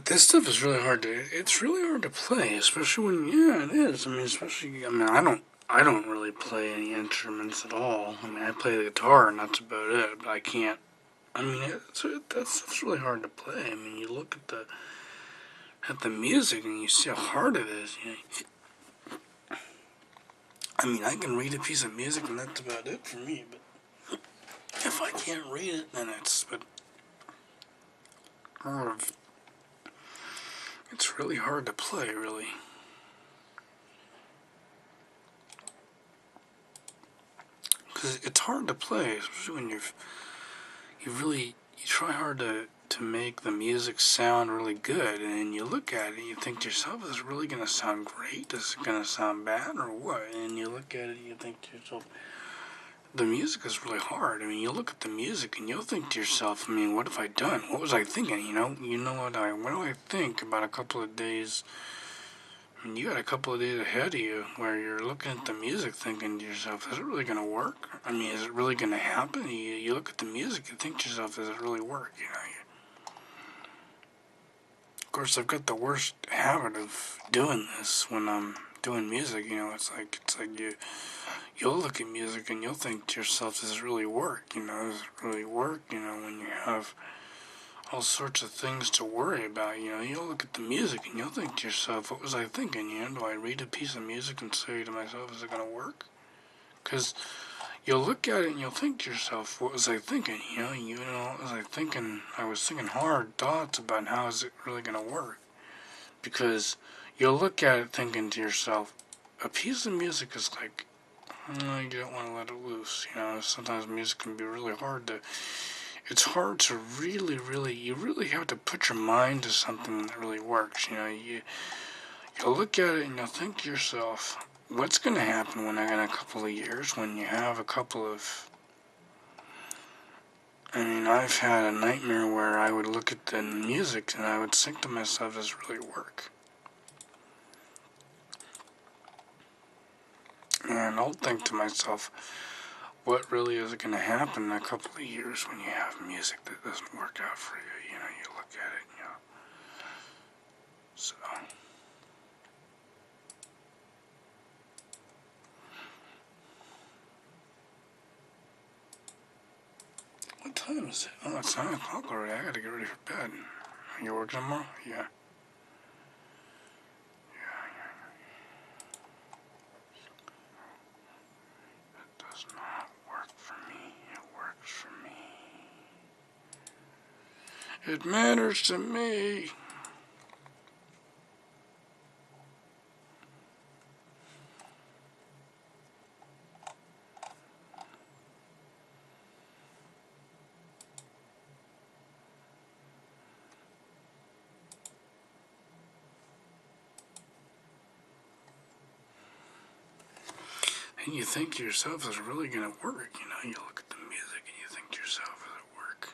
This stuff is really hard to. It's really hard to play, especially when. Yeah, it is. I mean, especially. I mean, I don't really play any instruments at all. I mean, I play the guitar, and that's about it. But I can't. I mean, that stuff's really hard to play. I mean, you look at the music, and you see how hard it is. You know, I mean, I can read a piece of music, and that's about it for me. But if I can't read it, then it's but more of. It's really hard to play, really. Because it's hard to play, especially when you try hard to make the music sound really good, and then you look at it and you think to yourself, is it really going to sound great? Is it going to sound bad, or what? And you look at it and you think to yourself, the music is really hard. I mean, you look at the music and you'll think to yourself, I mean, what have I done? What was I thinking? You know what do I think about a couple of days? I mean, you got a couple of days ahead of you where you're looking at the music thinking to yourself, is it really going to work? I mean, is it really going to happen? You look at the music and think to yourself, does it really work? Of course, I've got the worst habit of doing this when I'm doing music. It's like you'll look at music and you'll think to yourself, does it really work? Does it really work? When you have all sorts of things to worry about. You'll look at the music and you'll think to yourself, what was I thinking? Do I read a piece of music and say to myself, is it going to work? Because you'll look at it and you'll think to yourself, what was I thinking? I was thinking hard thoughts about how is it really going to work? Because you'll look at it thinking to yourself, a piece of music is like, you don't want to let it loose. Sometimes music can be really hard to. It's hard to you really have to put your mind to something that really works. You'll look at it and you'll think to yourself, what's going to happen in a couple of years when you have a couple of. I mean, I've had a nightmare where I would look at the music and I would think to myself, does it really work? And I'll think to myself, what really is going to happen in a couple of years when you have music that doesn't work out for you? You look at it, So. What time is it? Oh, it's 9 o'clock already. I gotta get ready for bed. You working tomorrow? Yeah. It does not work for me. It works for me. It matters to me. And you think to yourself, is it really going to work? You look at the music and you think to yourself, does it work?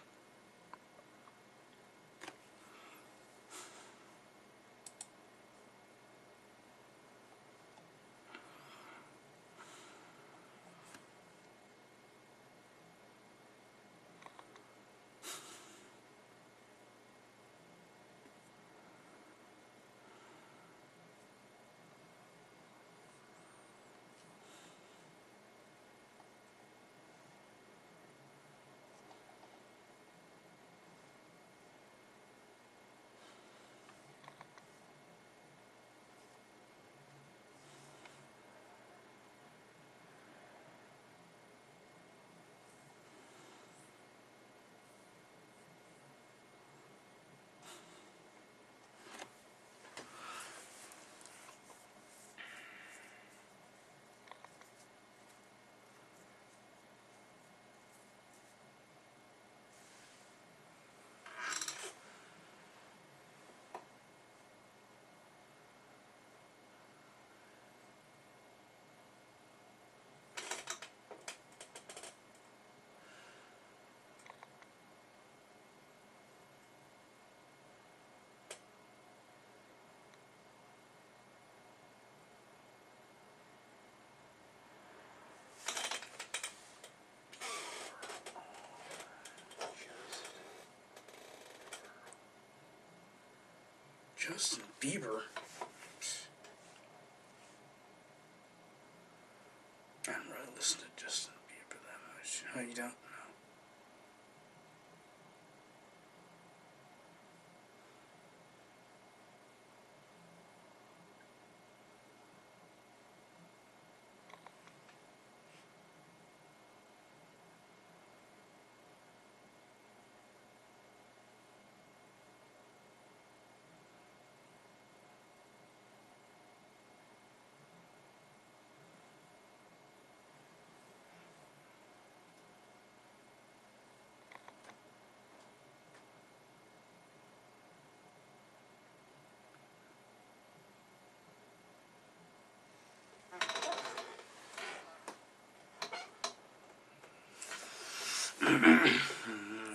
Justin Bieber. I don't really listen to Justin Bieber that much. Oh, you don't?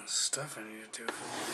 Stuff I need to do.